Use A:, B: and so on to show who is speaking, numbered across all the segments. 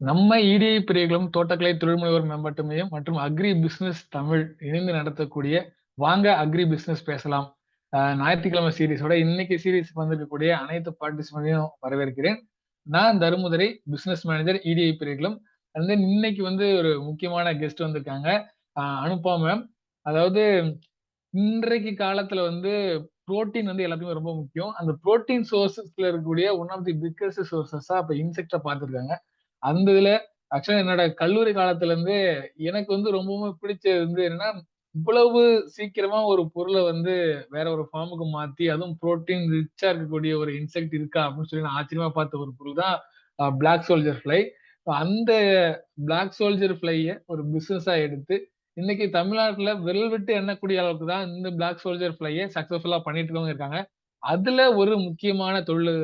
A: நம்ம இடிஐ பிரிவுகளும் தோட்டக்கலை தொழில்முனைவோர் மேம்பாட்டு மையம் மற்றும் அக்ரி பிசினஸ் தமிழ் இணைந்து நடத்தக்கூடிய வாங்க அக்ரி பிசினஸ் பேசலாம் ஞாயிற்றுக்கிழமை சீரீஸோட இன்னைக்கு சீரீஸ் வந்திருக்கக்கூடிய அனைத்து பார்ட்டிசிபெண்டையும் வரவேற்கிறேன். நான் தருமதுரை பிசினஸ் மேனேஜர் இடிஐ பிரிவுகளும். அண்ட் தென் இன்னைக்கு வந்து ஒரு முக்கியமான கெஸ்ட் வந்திருக்காங்க, அனுப்பா மேம். அதாவது இன்றைக்கு காலத்துல வந்து புரோட்டீன் வந்து எல்லாத்துக்குமே ரொம்ப முக்கியம். அந்த புரோட்டீன் சோர்சஸ்ல இருக்கக்கூடிய ஒன் ஆஃப் தி பிக்கஸ்ட் சோர்சஸா இப்ப இன்செக்ட பார்த்திருக்காங்க. அந்த இதுல ஆக்சுவலா என்னோட கல்லூரி காலத்துல இருந்து எனக்கு வந்து ரொம்பவும் பிடிச்சது வந்து என்னன்னா, இவ்வளவு சீக்கிரமா ஒரு பொருள வந்து வேற ஒரு ஃபார்முக்கு மாத்தி, அதுவும் புரோட்டீன் ரிச்சா இருக்கக்கூடிய ஒரு இன்செக்ட் இருக்கா அப்படின்னு சொல்லி நான் ஆச்சரியமா பார்த்த ஒரு பொருள் தான் பிளாக் சோல்ஜர் ஃப்ளை. அந்த பிளாக் சோல்ஜர் ஃப்ளைய ஒரு பிசினஸா எடுத்து இன்னைக்கு தமிழ்நாட்டுல விரல் விட்டு எண்ணக்கூடிய அளவுக்கு தான் இந்த பிளாக் சோல்ஜர் ஃப்ளைய சக்சஸ்ஃபுல்லா பண்ணிட்டு இருக்கவங்க இருக்காங்க. அதுல ஒரு முக்கியமான தொழில்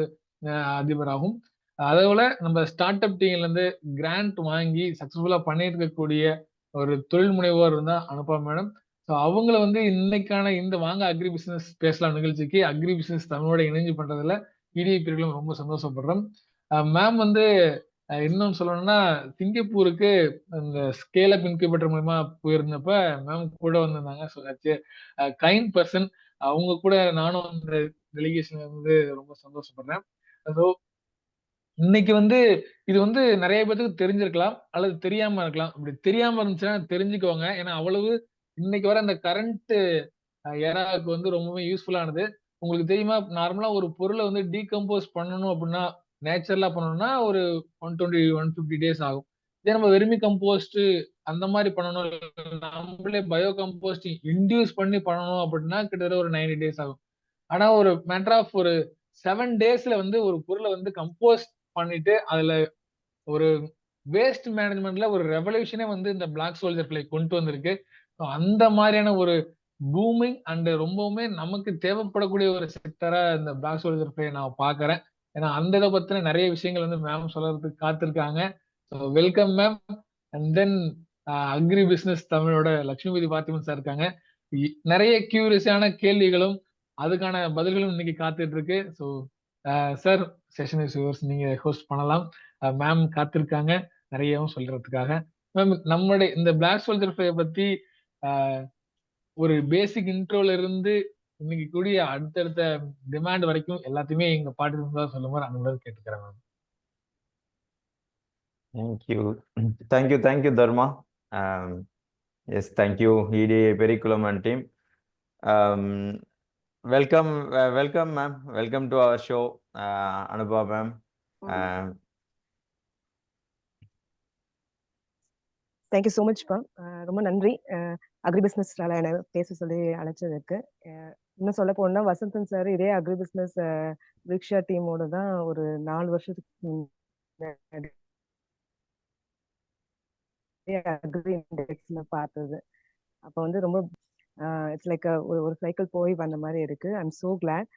A: அதிபராகும். அதோட நம்ம ஸ்டார்ட் அப் டீம்ல இருந்து கிராண்ட் வாங்கி சக்சஸ்ஃபுல்லா பண்ணிட்டு இருக்கக்கூடிய ஒரு தொழில் முனைவோர் தான் அனுப்பா மேடம். ஸோ அவங்கள வந்து இன்னைக்கான இந்த வாங்க அக்ரி பிசினஸ் பேசலாம் நிகழ்ச்சிக்கு அக்ரி பிசினஸ் தமிழோட இணைஞ்சு பண்றதுல இடிஐ பிரிவுகளும் ரொம்ப சந்தோஷப்படுறோம். மேம் வந்து இன்னும் சொல்லணும்னா சிங்கப்பூருக்கு அந்த ஸ்கேல் அப் இன்குபேட்டர் மூலமா போயிருந்தப்ப மேம் கூட வந்திருந்தாங்க. So kind person. அவங்க கூட நானும் அந்த டெலிகேஷன் வந்து ரொம்ப சந்தோஷப்படுறேன். ஸோ இன்னைக்கு வந்து இது வந்து நெறைய பேத்துக்கு தெரிஞ்சிருக்கலாம், அல்லது தெரியாம இருக்கலாம். அப்படி தெரியாம இருந்துச்சுன்னா தெரிஞ்சுக்கோங்க. ஏன்னா அவ்வளவு இன்னைக்கு வர அந்த கரண்ட் எராக்கு வந்து ரொம்பவே யூஸ்ஃபுல்லானது. உங்களுக்கு தெரியுமா? நார்மலா ஒரு பொருள வந்து டீகம்போஸ் பண்ணணும் அப்படின்னா, நேச்சுரலா பண்ணணும்னா ஒரு 120, 150 டேஸ் ஆகும். இதே நம்ம வெர்மி கம்போஸ்ட் அந்த மாரி பண்ணணும், நம்மளே பயோ கம்போஸ்ட் இன்டியூஸ் பண்ணி பண்ணணும் அப்படின்னா கிட்டத்தட்ட ஒரு 90 டேஸ் ஆகும். ஆனா ஒரு மேட்டர் ஆஃப் ஒரு 7 டேஸ்ல வந்து ஒரு பொருள வந்து கம்போஸ்ட் பண்ணிட்டு, அதுல ஒரு வேஸ்ட் மேனேஜ்மென்ட்ல ஒரு ரெவல்யூஷனே வந்து இந்த பிளாக் சோல்ஜர் ஃப்ளை கொண்டு வந்திருக்கு. ஸோ அந்த மாரியான ஒரு பூமிங் அண்ட் ரொம்பவுமே நமக்கு தேவைப்படக்கூடிய ஒரு செக்டரா இந்த பிளாக் சோல்ஜர் ஃப்ளை நான் பார்க்கிறேன். ஏன்னா அந்த இத பத்தின நெறைய விஷயங்கள் வந்து மேம் சொல்றதுக்கு காத்திருக்காங்க. So welcome ma'am. And then agri business தமிழோட லட்சுமிபதி பார்த்திபன் சார் இருக்காங்க. நெறைய கியூரியஸான கேள்விகளும், அதுக்கான பதில்களும் இன்னைக்கு காத்துட்டு இருக்கு. So sir session is yours. நீங்க ஹோஸ்ட் பண்ணலாம். மேம் காத்திருக்காங்க நெறையவும் சொல்றதுக்காக. மேம் நம்மளுடைய இந்த பிளாக் சோல்ஜர் ஃப்ளை பத்தி ஒரு பேசிக் இன்ட்ரோல இருந்து இன்னைக்கு கூடிய அடுத்தடுத்த டிமாண்ட் வரைக்கும் எல்லாத்தையுமே எங்க பார்ட்டிசிபென்ட்ஸ் தான் சொல்லுமாறு அன்போடு கேட்டுக்கிறேன் ma'am.
B: Thank you. Thank you, Dharma. Yes, thank you, EDA Periculum and team. Welcome, ma'am. Welcome to our show, Anubha ma'am.
C: Thank you so much பா. ரொம்ப நன்றி அக்ரி பிஸ்னஸ்னால என்னை பேச சொல்லி அழைச்சதுக்கு. இன்னும் சொல்ல போனா வசந்தன் சார் இதே அக்ரி பிஸ்னஸ் விக்ஷா டீமோட தான் ஒரு 4 வருஷத்துக்கு அக்ரி இண்டெக்ஸ்ல பார்த்தது. அப்போ வந்து ரொம்ப இட்ஸ் லைக் ஒரு சைக்கிள் போய் வந்த மாதிரி இருக்கு. I am so glad.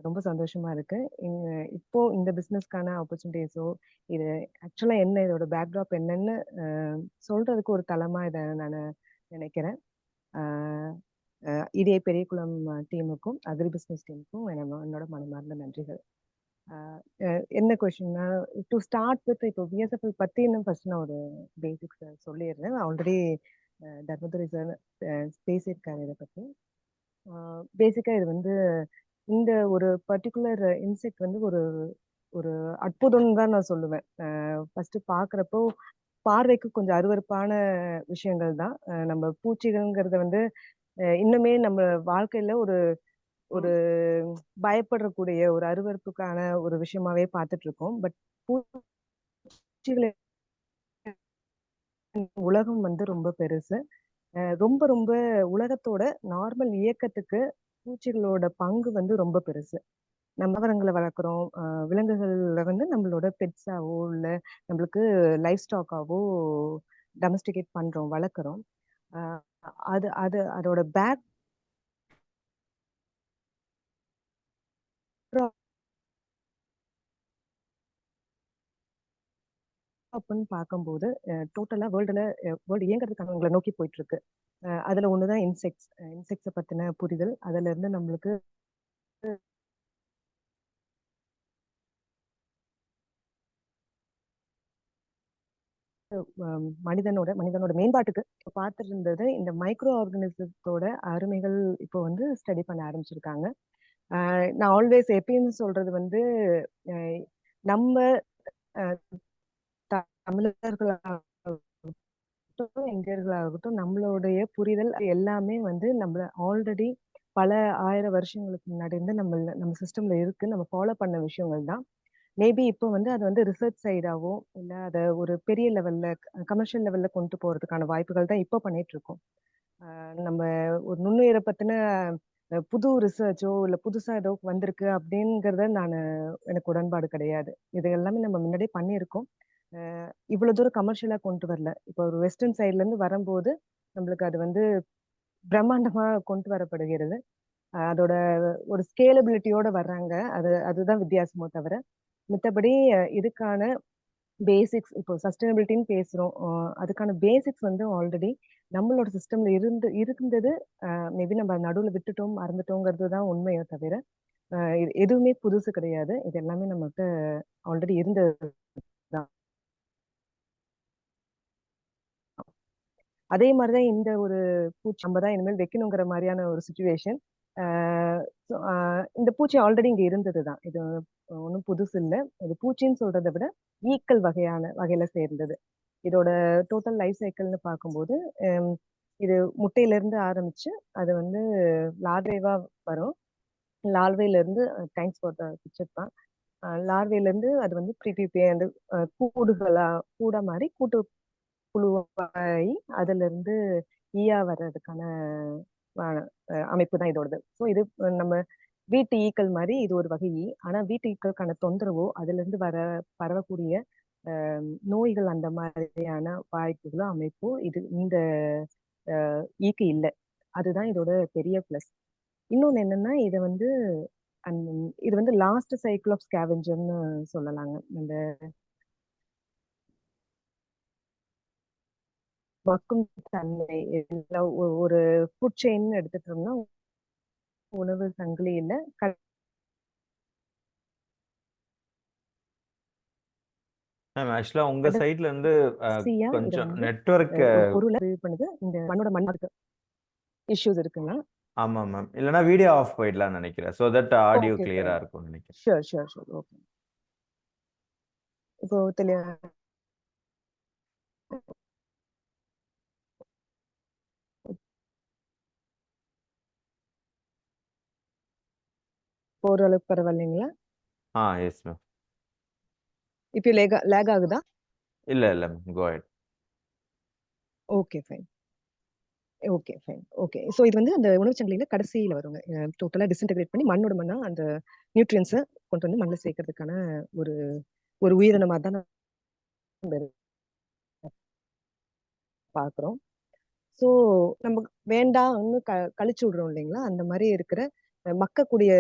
C: ரொம்ப சந்தோஷமா இருக்கு. இப்போ இந்த பிஸ்னஸ்க்கான ஆப்பர்ச்சுனிட்டிஸோ இது ஆக்சுவலா என்ன, இதோட பேக்ராப் என்னன்னு சொல்றதுக்கு ஒரு தளமா இதை நான் நினைக்கிறேன். இதே பெரியகுளம் டீமுக்கும் அக்ரி பிஸ்னஸ் டீமுக்கும் என்னோட மனமார்ந்த நன்றிகள். என்ன கொஸ்டின்னா, டு ஸ்டார்ட் வித் இப்போ பிஎஸ்எஃப்எல் பத்தி இன்னும் ஃபர்ஸ்ட் நான் ஒரு பேசிக்ஸ் சொல்லிடுறேன். ஆல்ரெடி தர்மதுரை சார் பேசியிருக்காரு இதை பத்தி. பேசிக்கா இது வந்து இந்த ஒரு பர்டிகுலர் இன்செக்ட் வந்து ஒரு ஒரு அற்புதம் தான் நான் சொல்லுவேன். ஃபர்ஸ்ட் பாக்குறப்போ பார்வைக்கு கொஞ்சம் அருவருப்பான விஷயங்கள் தான். நம்ம பூச்சிகள்ங்கிறத வந்து இன்னுமே நம்ம வாழ்க்கையில ஒரு ஒரு பயப்படக்கூடிய ஒரு அருவருப்புக்கான ஒரு விஷயமாவே பார்த்துட்டு இருக்கோம். பட் பூச்சிகளை உலகம் வந்து ரொம்ப பெருசு. ரொம்ப ரொம்ப உலகத்தோட நார்மல் இயக்கத்துக்கு பூச்சிகளோட பங்கு வந்து ரொம்ப பெருசு. நம்ம தாவரங்களை வளர்க்குறோம், விலங்குகள்ல வந்து நம்மளோட பெட்ஸாவோ இல்ல நம்மளுக்கு லைஃப் ஸ்டாக்காவோ டொமஸ்டிகேட் பண்றோம், வளர்க்குறோம். அது அது அதோட பேக் அப்படின்னு பார்க்கும்போது டோட்டலா வேர்ல்டு இயங்குறதுக்கான உங்களை நோக்கி போயிட்டு இருக்கு. அதுல ஒண்ணுதான் இன்செக்ட்ஸை பத்தின புரிதல். அதுல இருந்து நம்மளுக்கு மனிதனோட மேம்பாட்டுக்கு பார்த்துட்டு இருந்தது இந்த மைக்ரோ ஆர்கனிசத்தோட அருமைகள் இப்போ வந்து ஸ்டடி பண்ண ஆரம்பிச்சிருக்காங்க. நான் ஆல்வேஸ் எப்பயும் சொல்றது வந்து நம்ம தமிழர்களாகட்டும் இந்தியர்களாகட்டும் நம்மளுடைய புரிதல் எல்லாமே வந்து நம்மள ஆல்ரெடி பல 1000 வருஷங்களுக்கு முன்னாடி இருந்து நம்ம சிஸ்டம்ல இருக்கு, நம்ம ஃபாலோ பண்ண விஷயங்கள் தான். மேபி இப்போ வந்து அது வந்து ரிசர்ச் சைடாவோ இல்ல அதை ஒரு பெரிய லெவல்ல கமர்ஷியல் லெவல்ல கொண்டு போறதுக்கான வாய்ப்புகள் தான் இப்போ பண்ணிட்டு இருக்கோம். நம்ம ஒரு நுண்ணுயிரை பத்தின புது ரிசர்ச்சோ இல்ல புதுசா ஏதோ வந்திருக்கு அப்படிங்கறத எனக்கு உடன்பாடு கிடையாது. இது எல்லாமே நம்ம முன்னாடியே பண்ணியிருக்கோம். இவ்வளவு தூரம் கமர்ஷியலா கொண்டு வரல. இப்போ ஒரு வெஸ்டர்ன் சைட்ல இருந்து வரும்போது நம்மளுக்கு அது வந்து பிரம்மாண்டமா கொண்டு வரப்படுகிறது. அதோட ஒரு ஸ்கேலபிலிட்டியோட வர்றாங்க. அதுதான் வித்தியாசமோ தவிர மித்தபடி இதுக்கான பேசிக்ஸ் இப்போ சஸ்டைனபிலிட்டின்னு பேசுறோம். அதுக்கான பேசிக்ஸ் வந்து ஆல்ரெடி நம்மளோட சிஸ்டம்ல இருந்தது. மேபி நம்ம நடுவுல விட்டுட்டோம் மறந்துட்டோங்கிறது தான் உண்மையோ தவிர எதுவுமே புதுசு கிடையாது. இது எல்லாமே நம்மகிட்ட ஆல்ரெடி இருந்தது தான். அதே மாதிரிதான் இந்த ஒரு பூச்சி நம்ம தான் இனிமேல் வைக்கணுங்கிற மாதிரியான ஒரு சுச்சுவேஷன். இந்த பூச்சி ஆல்ரெடி இங்க இருந்ததுதான். இது ஒன்றும் புதுசு இல்லை. இது பூச்சின்னு சொல்றதை விட ஈக்கள் வகையில சேர்ந்தது. இதோட டோட்டல் லைஃப் சைக்கிள்னு பார்க்கும்போது இது முட்டையில இருந்து ஆரம்பிச்சு அது வந்து லார்வேவா வரும். லார்வேல இருந்து தேங்க்ஸ் ஃபார் த பிக்சர் தான். லார்வேல இருந்து அது வந்து அந்த கூடா மாதிரி கூட்டு புழுவாகி அதுல இருந்து ஈயா வர்றதுக்கான அமைப்பு தான் இதோடது. ஸோ இது நம்ம வீட்டு ஈக்கள் மாதிரி இது ஒரு வகை ஈ. ஆனா வீட்டு ஈக்களுக்கான தொந்தரவோ அதுல இருந்து பரவக்கூடிய நோய்கள் அந்த மாதிரியான வாய்ப்புகளும் அமைப்போ இந்த ஈக்கு இல்லை. அதுதான் இதோட பெரிய பிளஸ். இன்னொன்னு என்னன்னா இது வந்து லாஸ்ட் சைக்கிள் ஆஃப் ஸ்கேவெஞ்சர்னு சொல்லலாங்க. இந்த மக்கும் தன்மை ஒரு ஃபுட் செயின் எடுத்துட்டோம்னா உணவு சங்கிலியில
B: மேம் ஆக்சுவலா உங்க சைட்ல இருந்து கொஞ்சம்
C: வந்து
B: நெட்வொர்க்
C: பொருளை பண்ணுது. இந்த மண்ணோட மண்ணாக்கு இஷ்யூஸ் இருக்குன்னா
B: ஆமா மேம், இல்லனா வீடியோ ஆஃப் போயிடலாம்னு நினைக்கிறேன். சோ தட் ஆடியோ கிளியரா இருக்கும்னு நினைக்கிறேன்.
C: Sure okay. இப்போ ஓரளவுக்கு பரவாயில்லைங்களா?
B: Yes ma'am.
C: இப்போ லேக் ஆகுதா?
B: இல்ல ma'am, go ahead.
C: Okay fine. So இது வந்து அந்த உணவு சங்கிலியில கடைசியில வருங்க. டோட்டலா டிஸ்இன்டகிரேட் பண்ணி மண்ணோட மண்ணா அந்த நியூட்ரியன்ஸை கொண்டு வந்து மண்ணில் சேர்க்கறதுக்கான ஒரு ஒரு உயிரினமா தான் பாக்குறோம். ஸோ நமக்கு வேண்டாம்னு கழிச்சு விடுறோம் இல்லைங்களா? அந்த மாதிரி இருக்கிற மக்கக்கூடிய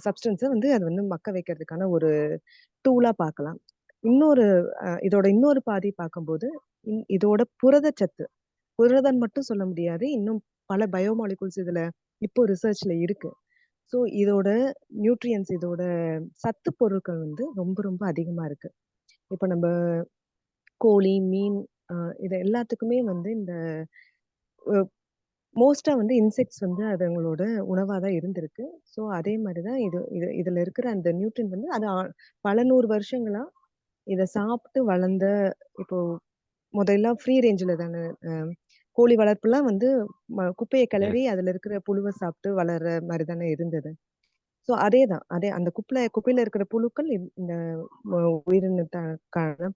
C: சப்ஸ்டன்ஸை வந்து அது வந்து மக்க வைக்கிறதுக்கான ஒரு டூலா பார்க்கலாம். இதோட இன்னொரு பாதி பார்க்கும்போது இதோட புரதம் மட்டும் சொல்ல முடியாது. இன்னும் பல பயோமாலிகுல்ஸ் இதுல இப்போ ரிசர்ச்ல இருக்கு. ஸோ இதோட நியூட்ரியன்ஸ் இதோட சத்து பொருட்கள் வந்து ரொம்ப ரொம்ப அதிகமா இருக்கு. இப்போ நம்ம கோழி மீன் இது எல்லாத்துக்குமே வந்து இந்த மோஸ்டா வந்து இன்செக்ட்ஸ் வந்து அதுங்களோட உணவா தான் இருந்திருக்கு. ஸோ அதே மாதிரிதான் இதுல இருக்கிற அந்த நியூட்ரியன் வந்து அது பல 100 வருஷங்களா இதை சாப்பிட்டு வளர்ந்த. இப்போ முதல்ல ஃப்ரீ ரேஞ்சில் தானே கோழி வளர்ப்புலாம் வந்து குப்பையை கிளறி அதுல இருக்கிற புழுவை சாப்பிட்டு வளர்ற மாதிரி தானே இருந்தது. ஸோ அதே அந்த குப்பையில இருக்கிற புழுக்கள் இந்த உயிரினத்துக்கான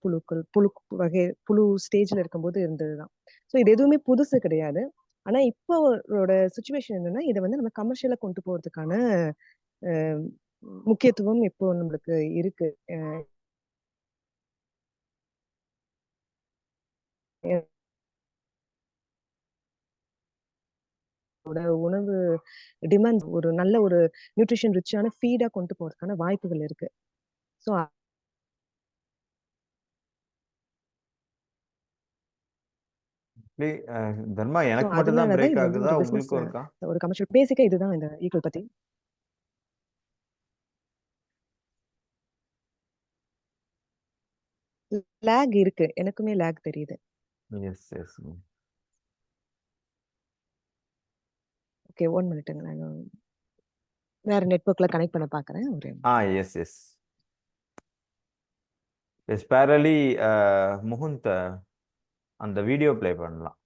C: புழு ஸ்டேஜ்ல இருக்கும்போது இருந்ததுதான். ஸோ இது எதுவுமே புதுசு கிடையாது. ஆனா இப்போ சுச்சுவேஷன் என்னன்னா இதை வந்து நம்ம கமர்ஷியலா கொண்டு போறதுக்கான முக்கியத்துவம் இப்போ நம்மளுக்கு இருக்கு. உணவு டிமாண்ட் ஒரு நல்ல ஒரு நியூட்ரிஷன் ரிச்சான ஃபீடா கொண்டு போறதுக்கான வாய்ப்புகள் இருக்கு. ஸோ
B: தர்மா எனக்கு மட்டும் தான் பிரேக் ஆகுதா, உங்களுக்கும் இருக்கா?
C: ஒரு கமர்ஷியல் பேசிக்கா இதுதான் இந்த ஈக்குவல் பத்தி. லேக் இருக்கு, எனக்குமே லேக் தெரியுது.
B: Yes yes.
C: ஓகே, 1 மினிட்டுங்க. நான் வேற நெட்வொர்க்ல கனெக்ட் பண்ண பார்க்குறேன். ஒரு
B: எஸ் எஸ் எஸ். பேரலி முகுந்த் அந்த வீடியோ ப்ளே பண்ணலாம்.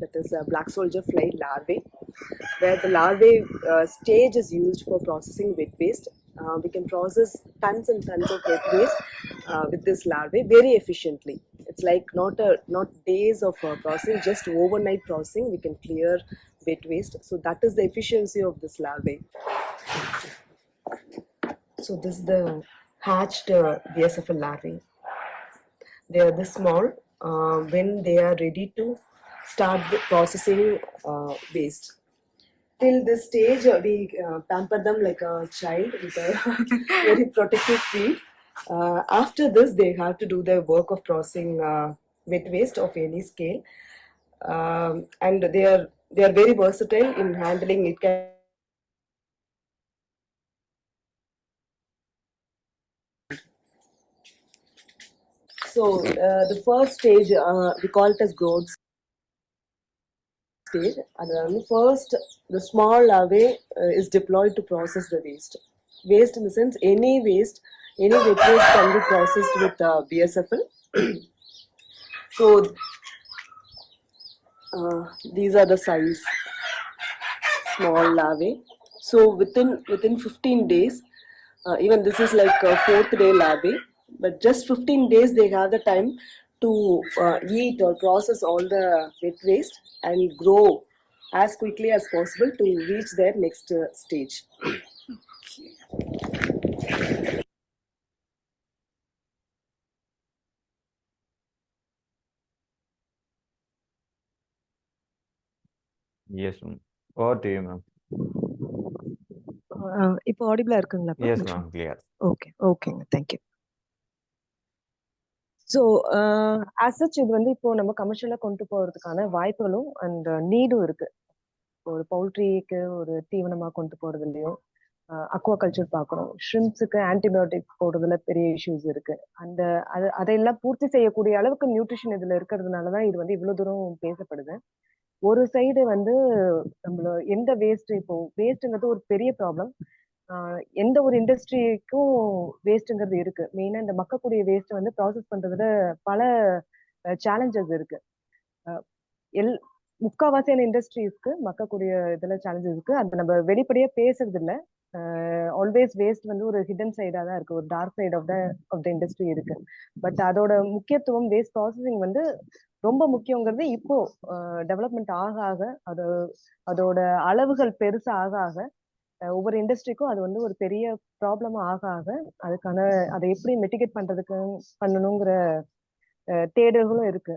D: That is a black soldier fly larvae, where the larvae stage is used for processing wet waste. We can process tons and tons of wet waste with this larvae very efficiently. It's like not days of processing, just overnight processing. We can clear wet waste. So that is the efficiency of this larvae. So this is the hatched BSFL larvae. They are this small. When they are ready to start the processing waste, till this stage we pamper them like a child with a very protective feed. After this, they have to do the work of processing wet waste of any scale, and they are very versatile in handling. It can so the first stage we call it as growth stage. And first, the small larvae is deployed to process the waste. Waste in the sense any waste, any wet waste can be processed with BSFL. So these are the size, small larvae. So within 15 days, even this is like a 4th day larvae, but just 15 days they have the time to eat or process all the wet waste and grow as quickly as possible to reach their next stage.
B: Yes ma'am. Over to you ma'am.
C: இப்போ ஆடிபிளா இருக்குங்களா?
B: Yes ma'am, clear.
C: Okay, ஓகேங்க, thank you. So as such இது வந்து இப்போ நம்ம கமர்ஷியலா கொண்டு போறதுக்கான வாய்ப்புகளும் அண்ட் நீடும் இருக்கு. ஒரு பவுல்ட்ரிக்கு ஒரு தீவனமா கொண்டு போறதுலயும், அக்வா கல்ச்சர் பார்க்கணும், ஷ்ரிம்ப்ஸுக்கு ஆன்டிபயோட்டிக்ஸ் போடுறதுல பெரிய இஷ்யூஸ் இருக்கு. அந்த அதையெல்லாம் பூர்த்தி செய்யக்கூடிய அளவுக்கு நியூட்ரிஷன் இதுல இருக்கிறதுனாலதான் இது வந்து இவ்வளவு தூரம் பேசப்படுது. ஒரு சைடு வந்து நம்மள எந்த வேஸ்ட், இப்போ வேஸ்ட்ங்கிறது ஒரு பெரிய ப்ராப்ளம். எந்த ஒரு இண்டஸ்ட்ரிக்கும் வேஸ்ட்ங்கிறது இருக்கு. மெயினா இந்த மக்கக்கூடிய வேஸ்ட் வந்து ப்ராசஸ் பண்றதுல பல சேலஞ்சஸ் இருக்கு. முக்காவாசியான இண்டஸ்ட்ரீஸ்க்கு மக்கக்கூடிய இதுல சேலஞ்சஸ் இருக்கு. அது நம்ம வெளிப்படையா பேசுறது இல்ல. ஆல்வேஸ் வேஸ்ட் வந்து ஒரு ஹிடன் சைடா தான் இருக்கு, ஒரு dark side of the industry இருக்கு. பட் அதோட முக்கியத்துவம், வேஸ்ட் ப்ராசஸிங் வந்து ரொம்ப முக்கியங்கிறது இப்போ டெவலப்மெண்ட் ஆக ஆக, அதோட அளவுகள் பெருசா ஆக ஆக, ஒவ்வொரு இண்டஸ்ட்ரிக்கும் அது வந்து ஒரு பெரிய ப்ராப்ளமா ஆக ஆக, அதுக்கான அதை எப்படி மெட்டிகேட் பண்ணணுங்கிற தேடல்களும் இருக்கு.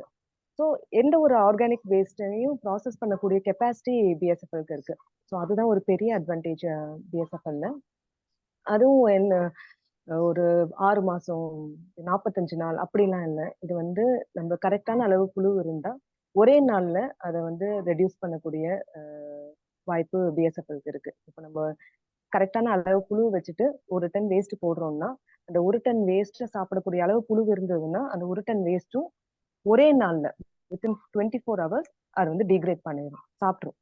C: ஸோ எந்த ஒரு ஆர்கானிக் வேஸ்டையும் ப்ராசஸ் பண்ணக்கூடிய கெப்பாசிட்டி பிஎஸ்எஃப்எல்க்கு இருக்கு. ஸோ அதுதான் ஒரு பெரிய அட்வான்டேஜ் பிஎஸ்எஃப்எல்ல. அதுவும் என்ன, ஒரு 6 மாசம் 45 நாள் அப்படிலாம் இல்லை. இது வந்து நம்ம கரெக்டான அளவு புழு இருந்தா ஒரே நாள்ல அதை வந்து ரெடியூஸ் பண்ணக்கூடிய வாய்ப்பு பிஎஸ்எஃப்எல்க்கு இருக்கு. இப்போ நம்ம கரெக்டான அளவு புழு வச்சுட்டு 1 டன் வேஸ்ட் போடுறோம்னா, அந்த 1 டன் வேஸ்ட் சாப்பிடக்கூடிய அளவு புழு இருந்ததுன்னா அந்த 1 டன் வேஸ்ட்டும் ஒரே நாள்ல வித்தின் 24 hours அது வந்து டிகிரேட் பண்ணிடும், சாப்பிட்ரும்.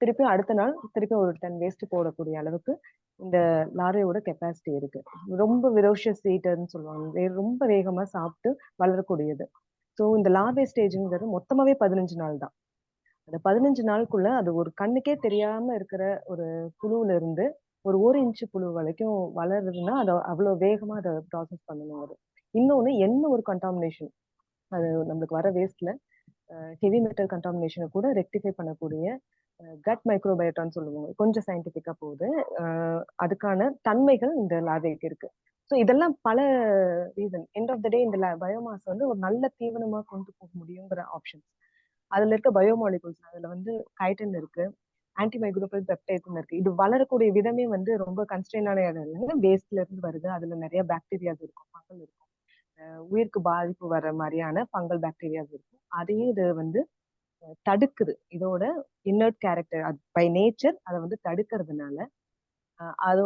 C: திருப்பி அடுத்த நாள் திருப்பி 1 டன் வேஸ்ட் போடக்கூடிய அளவுக்கு இந்த லாரியோட கெப்பாசிட்டி இருக்கு. ரொம்ப விரோஷியஸ் ஈட்டர்ன்னு சொல்லுவாங்க, ரொம்ப வேகமா சாப்பிட்டு வளரக்கூடியது. ஸோ இந்த லார்வே ஸ்டேஜ்ங்கிறது மொத்தமாவே 15 நாள் தான். அந்த 15 நாளுக்குள்ள அது ஒரு கண்ணுக்கே தெரியாம இருக்கிற ஒரு புழுவுல இருந்து ஒரு 1 இன்ச் புழு வரைக்கும் வளருதுன்னா அதை அவ்வளவு வேகமா அதை ப்ராசஸ் பண்ணணும். அது இன்னொன்னு என்ன ஒரு கண்டாமினேஷன் அது நம்மளுக்கு வர வேஸ்ட்ல ஹெவி மெட்டல் கண்டாமினேஷனை கூட ரெக்டிஃபை பண்ணக்கூடிய கட் மைக்ரோபயோட்டான்னு சொல்லுவாங்க, கொஞ்சம் சயின்டிபிக்கா போகுது. அதுக்கான தன்மைகள் இந்த லார்வேக்கு இருக்கு. ஸோ இதெல்லாம் பல ரீசன். எண்ட் ஆஃப் த டே இந்த பயோமாஸ் வந்து ஒரு நல்ல தீவனமா கொண்டு போக முடியுங்கிற ஆப்ஷன்ஸ். அதுல இருக்க பயோமாலிகுல்ஸ், அதுல வந்து கைட்டின் இருக்கு, ஆன்டிமைக்ரோபியல் பெப்டைட்ஸ் இருக்கு. இது வளரக்கூடிய விதமே வந்து ரொம்ப கன்ஸ்டெயினான இல்லைங்க, வேஸ்ட்ல இருந்து வருது. அதுல நிறைய பாக்டீரியாஸ் இருக்கும், ஃபங்கல் இருக்கும், உயிருக்கு பாதிப்பு வர மாதிரியான ஃபங்கல் பாக்டீரியாஸ் இருக்கும். அதையும் இது வந்து தடுக்குது. இதோட இன்னர்ட் கேரக்டர் பை நேச்சர் அதை வந்து தடுக்கிறதுனால அது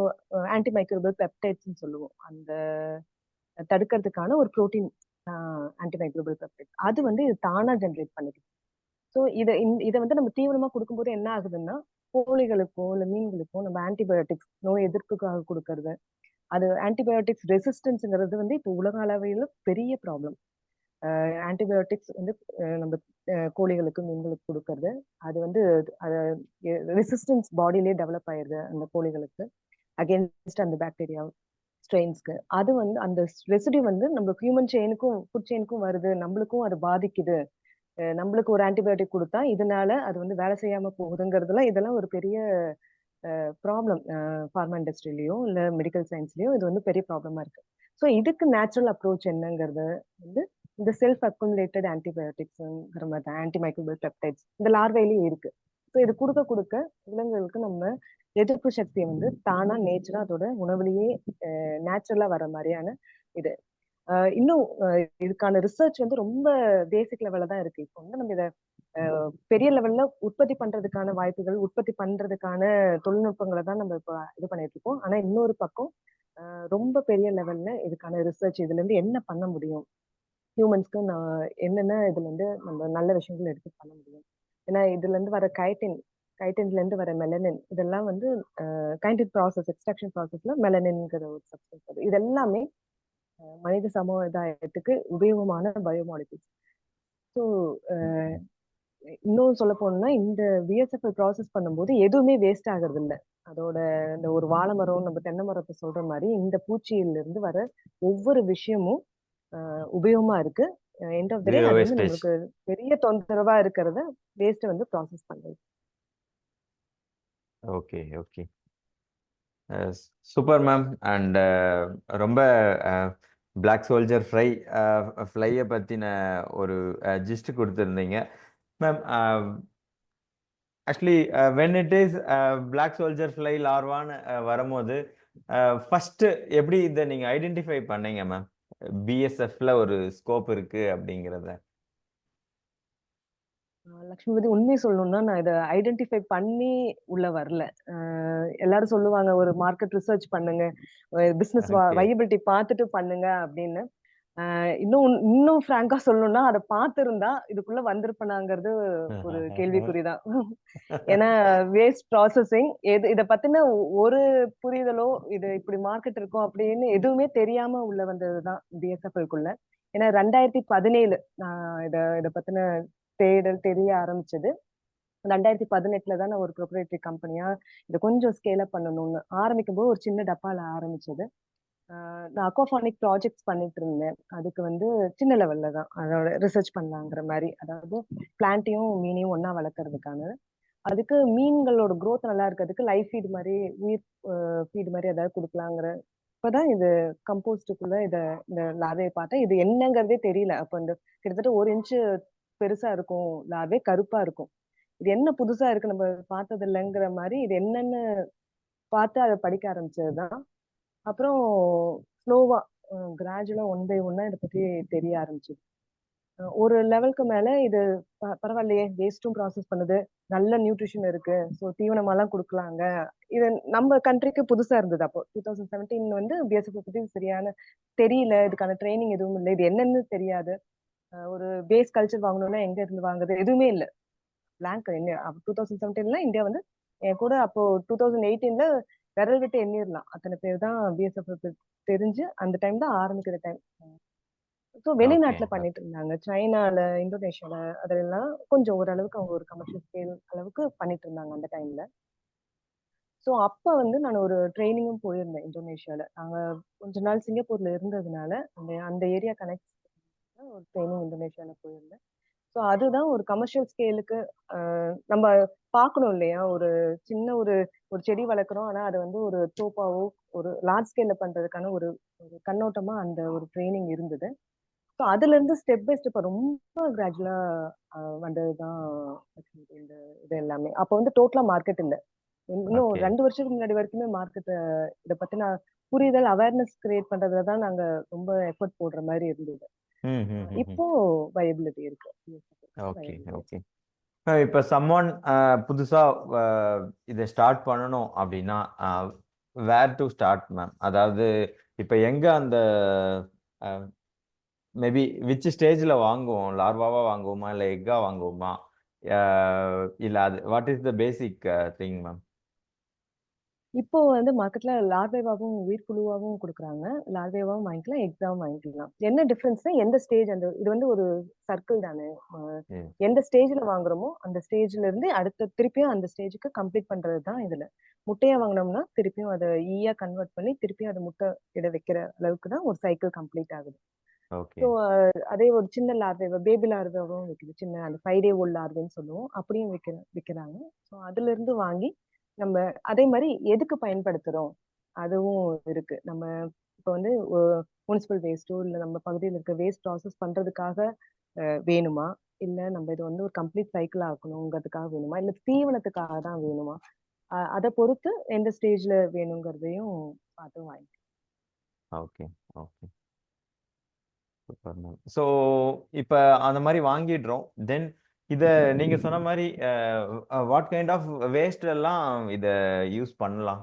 C: ஆன்டிமைக்ரோபியல் பெப்டைட்ஸ்ன்னு சொல்லுவோம். அந்த தடுக்கிறதுக்கான ஒரு புரோட்டீன் ஆன்டிமைக்ரோபியல் பெப்டைட் அது வந்து இது தானா ஜென்ரேட் பண்ணிக்குது. ஸோ இதை வந்து நம்ம தீவிரமா கொடுக்கும்போது என்ன ஆகுதுன்னா, கோழிகளுக்கோ இல்லை மீன்களுக்கோ நம்ம ஆன்டிபயோட்டிக்ஸ் நோய் எதிர்ப்புக்காக கொடுக்கறது, அது ஆன்டிபயோட்டிக்ஸ் ரெசிஸ்டன்ஸுங்கிறது வந்து இப்போ உலக அளவில் பெரிய ப்ராப்ளம். ஆன்டிபயோட்டிக்ஸ் வந்து நம்ம கோழிகளுக்கு மீன்களுக்கு கொடுக்கறது, அது வந்து ரெசிஸ்டன்ஸ் பாடியிலே டெவலப் ஆயிருது அந்த கோழிகளுக்கு அகேன்ஸ்ட் அந்த பாக்டீரியா ஸ்ட்ரெயின்ஸ்க்கு. அது வந்து அந்த ரெசிடியூ வந்து நம்ம ஹியூமன் செயினுக்கும் ஃபுட் செயினுக்கும் வருது, நம்மளுக்கும் அது பாதிக்குது. நம்மளுக்கு ஒரு ஆன்டிபயோட்டிக் கொடுத்தா இதனால அது வந்து வேலை செய்யாம போகுதுங்கிறதுலாம் இதெல்லாம் ஒரு பெரிய ப்ராப்ளம். ஃபார்மா இண்டஸ்ட்ரியிலயோ இல்லை மெடிக்கல் சயின்ஸ்லயோ இது வந்து பெரிய ப்ராப்ளமா இருக்கு. ஸோ இதுக்கு நேச்சுரல் அப்ரோச் என்னங்கிறது வந்து இந்த செல்ஃப் அக்குமுலேட்டட் ஆன்டிபயோட்டிக்ஸ்ங்கிற மாதிரி தான், ஆன்டிமைக்ரோபியல் பெப்டைட்ஸ் இந்த லார்வையிலேயே இருக்கு. ஸோ இது கொடுக்க கொடுக்க விலங்குகளுக்கு நம்ம எதிர்ப்பு சக்தியை வந்து தானா நேச்சரா அதோட உணவுலயே நேச்சுரலா வர மாதிரியான இது. இன்னும் இதுக்கான ரிசர்ச் வந்து ரொம்ப பேசிக் லெவல்ல தான் இருக்கு. இப்போ வந்து நம்ம இதை பெரிய லெவல்ல உற்பத்தி பண்றதுக்கான வாய்ப்புகள், உற்பத்தி பண்றதுக்கான தொழில்நுட்பங்களை தான் நம்ம இப்போ இது பண்ணிட்டு இருக்கோம். ஆனா இன்னொரு பக்கம் ரொம்ப பெரிய லெவல்ல இதுக்கான ரிசர்ச், இதுல இருந்து என்ன பண்ண முடியும், ஹியூமன்ஸ்க்கு என்னென்ன இதுல இருந்து நம்ம நல்ல விஷயங்கள் எடுத்து பண்ண முடியும். ஏன்னா இதுல இருந்து வர கைட்டின்ல இருந்து வர மெலனின், இதெல்லாம் வந்து கைண்டின் ப்ராசஸ், எக்ஸ்ட்ராக்ஷன் ப்ராசஸ்ல மெலனின்ங்கிற ஒரு சப்ஸ்டன்ஸ், இது எல்லாமே மனித சமுதாயத்துக்கு உபயோகமான பயோமாலிகுல்ஸ். ஸோ இன்னும் சொல்ல போனோம்னா இந்த பிஎஸ்எஃப்எல் ப்ராசஸ் பண்ணும்போது எதுவுமே வேஸ்ட் ஆகுறது இல்லை. அதோட இந்த ஒரு வாழை மரம், நம்ம தென்னை மரத்தை சொல்ற மாதிரி இந்த பூச்சியில இருந்து வர ஒவ்வொரு விஷயமும் உபயோகமா இருக்கு. எண்ட் ஆஃப் த டே அது வந்து நம்மளுக்கு பெரிய தொந்தரவா இருக்கிறத வேஸ்ட் வந்து ப்ராசஸ் பண்றது.
B: Okay okay, super ma'am. And ரொம்ப பிளாக் சோல்ஜர் ஃப்ளையை பற்றின ஒரு ஜிஸ்ட் கொடுத்துருந்தீங்க ma'am. Actually when it is black soldier fly லார்வான்னு வரும்போது ஃபர்ஸ்ட் எப்படி இதை நீங்கள் ஐடென்டிஃபை பண்ணீங்க மேம்? பிஎஸ்எஃப்ல ஒரு ஸ்கோப் இருக்கு அப்படிங்கிறத.
C: லக்ஷ்மிபதி, உண்மையை சொல்லணும்னா நான் இதை ஐடென்டிஃபை பண்ணி உள்ள வரல. எல்லாரும் சொல்லுவாங்க ஒரு மார்க்கெட் ரிசர்ச் பண்ணுங்க, பிசினஸ் வையபிலிட்டி பார்த்துட்டு பண்ணுங்க அப்படின்னு. இன்னும் ஃப்ராங்கா சொல்லணும்னா அதை பார்த்திருந்தா இதுக்குள்ள வந்திருப்பனாங்கிறது ஒரு கேள்விக்குறிதான். ஏன்னா வேஸ்ட் ப்ராசஸிங் இதை பத்தின ஒரு புரிதலோ இது இப்படி மார்க்கெட் இருக்கும் அப்படின்னு எதுவுமே தெரியாம உள்ள வந்ததுதான் பிஎஸ்எஃப்எல்குள்ள. ஏன்னா 2017 நான் இதை பத்தின தேடல் தெரிய ஆரம்பிச்சது. 2018 தான் நான் ஒரு ப்ரொப்ரைட்டரி கம்பெனியா இதை கொஞ்சம் ஸ்கேல் அப் பண்ணணும்னு ஆரம்பிக்கும் போது ஒரு சின்ன டப்பால ஆரம்பிச்சது. நான் அக்வாஃபானிக் ப்ராஜெக்ட்ஸ் பண்ணிட்டு இருந்தேன். அதுக்கு வந்து சின்ன லெவல்ல தான் அதோட ரிசர்ச் பண்ணலாங்கிற மாதிரி, அதாவது பிளான்ட்டையும் மீனையும் ஒன்னா வளர்க்கறதுக்கான. அதுக்கு மீன்களோட க்ரோத் நல்லா இருக்கிறதுக்கு லைஃப் ஃபீட் மாதிரி, உயிர் ஃபீட் மாதிரி ஏதாவது கொடுக்கலாங்கிற. இப்பதான் இது கம்போஸ்டுக்குள்ள இந்த லார்வையை பார்த்தேன். இது என்னங்கிறதே தெரியல. அப்ப இந்த கிட்டத்தட்ட 1 இன்ச்சு பெருசா இருக்கும் லார்வே, கருப்பா இருக்கும். இது என்ன புதுசா இருக்கு நம்ம பார்த்தது இல்லைங்கிற மாதிரி இது என்னன்னு பார்த்து அதை படிக்க ஆரம்பிச்சதுதான். அப்புறம் ஸ்லோவா கிராஜுவலா 1 by 1 இதை பத்தி தெரிய ஆரம்பிச்சது. ஒரு லெவலுக்கு மேல இது பரவாயில்லையே, வேஸ்டும் ப்ராசஸ் பண்ணுது, நல்ல நியூட்ரிஷன் இருக்கு, ஸோ தீவனமாலாம் கொடுக்கலாங்க. இது நம்ம கண்ட்ரிக்கு புதுசா இருந்தது. அப்போ 2017 வந்து பிஎஸ்எஃப் பத்தி சரியான தெரியல, இதுக்கான ட்ரைனிங் எதுவும் இல்லை, இது என்னன்னு தெரியாது. ஒரு பேஸ் கல்ச்சர் வாங்கணும்னா எங்க இருந்து வாங்குது, எதுவுமே இல்லை, பிளாங்க். 2017 இந்தியா வந்து என் கூட அப்போ 2018 விரல் விட்டு எண்ணிடலாம் அத்தனை பேர் தான் பிஎஸ்எஃப் தெரிஞ்சு அந்த டைம் தான் ஆரம்பிக்கிற டைம். ஸோ
B: ஓகே
C: வெளிநாட்டுல பண்ணிட்டு இருந்தாங்க. சைனால, இந்தோனேஷியால அதெல்லாம் கொஞ்சம் ஓரளவுக்கு அவங்க ஒரு கமர்ஷியல் ஸ்கேல் அளவுக்கு பண்ணிட்டு இருந்தாங்க அந்த டைம்ல. ஸோ அப்ப வந்து நான் ஒரு ட்ரெய்னிங்கும் போயிருந்தேன் இந்தோனேஷியால. நாங்க கொஞ்ச நாள் சிங்கப்பூர்ல இருந்ததுனால, அந்த அந்த ஏரியா கனெக்ட் ஒரு ட்ரெய்னிங் இந்தோனேஷியால போயிருந்தேன். ஸோ அதுதான் ஒரு கமர்ஷியல் ஸ்கேலுக்கு நம்ம பார்க்கணும் இல்லையா? ஒரு சின்ன ஒரு ஒரு செடி வளர்க்குறோம். ஆனா அத வந்து ஒரு தோப்பாவோ, ஒரு லார்ஜ் ஸ்கேல்ல பண்றதுக்கான ஒரு ஒரு கண்ணோட்டமா அந்த ஒரு ட்ரெய்னிங் இருந்தது. ஸோ அதுலருந்து ஸ்டெப் பை ஸ்டெப்பா ரொம்ப கிராஜுவலா வந்ததுதான் actually இந்த இது எல்லாமே. அப்ப வந்து டோட்டலா மார்க்கெட் இல்ல. இன்னும்
B: ஓகே
C: 2 வருஷத்துக்கு முன்னாடி வரைக்குமே மார்க்கெட்ட இத பத்தின புரிதல், அவேர்னஸ் கிரியேட் பண்றதுல தான் நாங்க ரொம்ப எஃபோர்ட் போடுற மாரி இருந்தது. இப்போ வயபிலிட்டி இருக்கு.
B: ஓகே
C: viability இருக்கு.
B: ஓகே இப்போ சம்மோன் புதுசா இதை ஸ்டார்ட் பண்ணணும் அப்படின்னா வேர் டு ஸ்டார்ட் மேம்? அதாவது இப்போ எங்க அந்த மேபி விச் ஸ்டேஜ்ல வாங்குவோம்? லார்வாவா வாங்குவோமா, இல்லை எக்கா வாங்குவோமா, இல்லை அது what is the basic thing ma'am?
C: இப்போ வந்து மார்க்கெட்ல லார்வேவாவும் உயிர்ப்புழுவாவும் குடுக்குறாங்க. லார்வேவாவும் வாங்கிக்கலாம், எக்ஸாவும் வாங்கிக்கலாம். என்ன டிஃபரன்ஸ்னா எந்த ஸ்டேஜ் அந்த இது வந்து ஒரு சர்க்கிள் தானே. எந்த ஸ்டேஜ்ல வாங்குறோமோ அந்த ஸ்டேஜ்ல இருந்து அடுத்த திருப்பியும் அந்த ஸ்டேஜுக்கு கம்ப்ளீட் பண்றது தான் இதுல. முட்டையா வாங்கினோம்னா திருப்பியும் அதை ஈயா கன்வெர்ட் பண்ணி திருப்பியும் அதை முட்டை இட வைக்கிற அளவுக்கு தான் ஒரு சைக்கிள் கம்ப்ளீட் ஆகுது.
B: ஓகே
C: ஸோ அதே ஒரு சின்ன லார்வேவா பேபி லார்வேவாவும் விற்குது. சின்ன அந்த 5 டே ஓல்ட் லார்வேன்னு சொல்லுவோம். அப்படியும் விற்கிறாங்க. ஸோ அதுல இருந்து வாங்கி நம்ம அதே மாதிரி எதுக்கு பயன்படுத்துறோம் அதுவும் இருக்கு. நம்ம இப்போ வந்து முனிசிபல் வேஸ்ட்டோ இல்லை நம்ம பகுதியில் இருக்க வேஸ்ட் ப்ராசஸ் பண்றதுக்காக வேணுமா, இல்ல நம்ம இது வந்து ஒரு கம்ப்ளீட் சைக்கிள் ஆக்கணுங்கிறதுக்காக வேணுமா, இல்ல தீவனத்துக்காக தான் வேணுமா, அதை பொறுத்து எந்த ஸ்டேஜ்ல வேணுங்கிறதையும் பார்த்து வாங்கி.
B: Okay okay super ma'am. So இப்போ அந்த மாதிரி வாங்கிடுறோம். தென் இதை நீங்க சொன்ன மாதிரி வாட் கைண்ட் ஆஃப் வேஸ்ட் எல்லாம் இதை யூஸ் பண்ணலாம்?